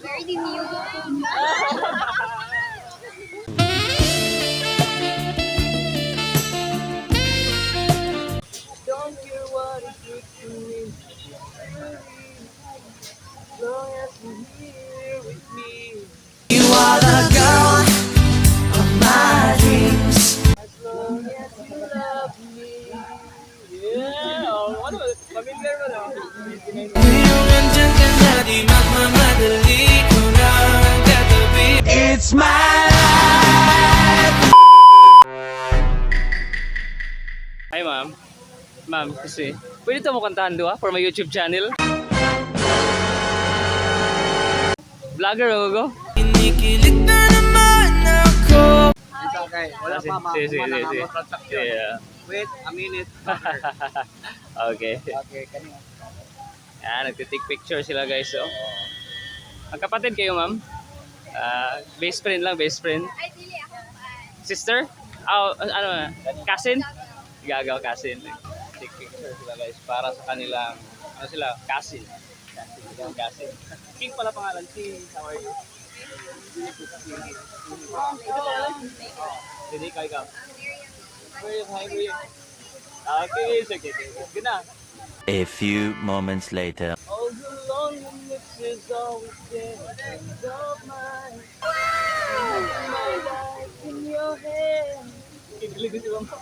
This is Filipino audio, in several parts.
Very new. Don't care what it took to me. As long as you're here with me. You are the girl of my dreams. As long as you love me. Yeah! Oh, ano? Familiar mo na? Ngayong nandyan ka na, di magmamadali ko na ang katabi. It's my life! Hi, ma'am. Ma'am, kasi pwede ito mo kantahan doon for my YouTube channel. Vlogger ako go. Kinikilig na naman ako. It's okay. Wala pa Sige. transaction. Yeah. Wait a minute. Okay. Okay, kanina. Yan, nagtitik picture sila guys. Oh. Magkapatid kayo, ma'am? Best friend lang, best friend. Ay, dili ako pa. Sister? Oh, ano na? Cousin? Gagaw cousin. Take picture sila guys para sa kanilang, ano sila? Cousin. Cousin. King pala pangalan. Si, how are you? Hindi ka ikaw. Hi, Miriam. Okay, sige. Good na. A few moments later. All the loneliness is always there in your mind. My life in your hand. Kikilig si mama.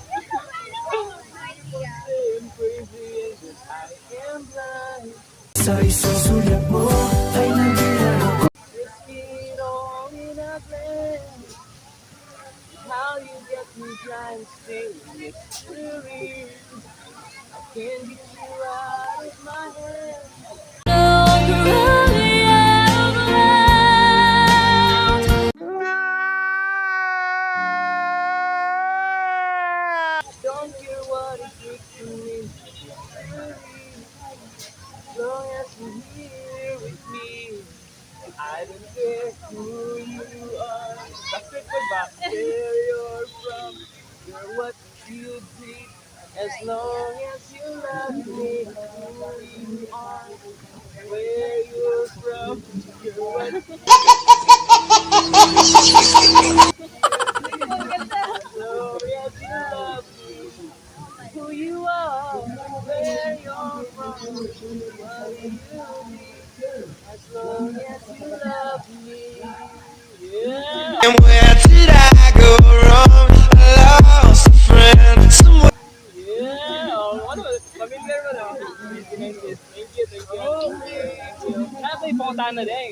I'm crazy and just I am blind. Sa isusulat mo ay nagbilang ako. Let's get on in a glance. How you get me blind still mystery. I can't get you out of my head. Don't care what it took to me. As long as you're here with me, I don't care who you are. Bakit ba back where you're from? You're what you did. As long as you love me, who you are, where you're from, you're what you did. As long as you love me, who you are, where you're from, what you did. As long as you love me, yeah. And where did I go wrong? I lost a friend somewhere. Yeah. Oh, ano? Familiar mo na? Thank you. Nasa ipuntahan na din.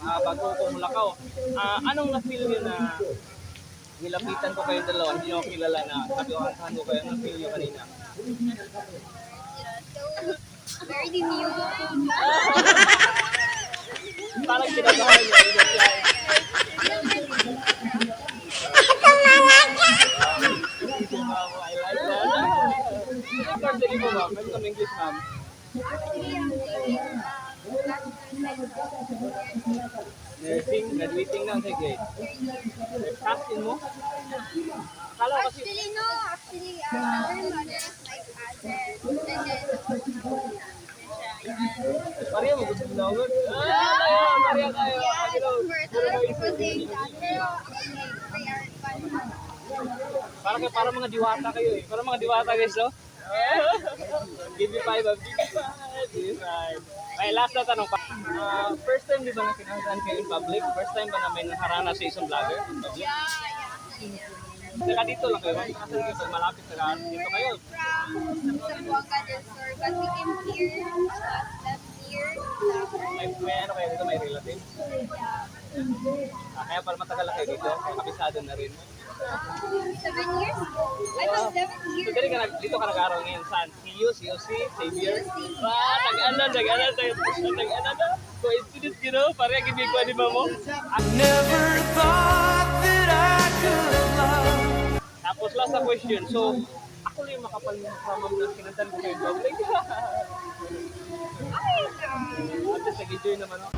Bago ko Mulakaw. Anong na-feel nyo na nilapitan ko kayo dalawa, hindi nyo kilala na sabi ko kantahan ko kayo, na-feel nyo kanina? So, very new. Parang kinagahan nyo. I like that. Birthday mo, ma'am. Pwede kami English, ma'am. Nursing, graduating na sa grade. Casting mo? Akala ko kasi... Actually, no. Actually, our mother is like pageant. And then, Maria mo gusto mo daw? Maria kayo. yeah, birth. Other people saying that. Pero, actually, we aren't fun. Para mga diwata kayo eh. Para mga diwata guys, no? Give me 5, give me 5. May last na tanong pa. First time di ba na kinakataan kayo in public? First time ba na may naharana sa isang vlogger in public? Yeah. Saka dito lang kayo. Kasi pag malapit sa dito kayo. From Zamboanga del Sur, but we came here last year. May ano kayo dito? May relative? Kaya para matagal lang kayo dito. Kaya kabisado na rin. 7 years? I was 7 So years. dito ka nag-aaral ngayon saan? CUC, Xavier? Nag-anan na. Coincidence, you know? Parang ginigwa di ba mo? I never thought that I could love. Tapos last na question. So, ako lang yung makapal ng kamam na kinantan ko kayo public. Okay. At least nag-enjoy naman ako.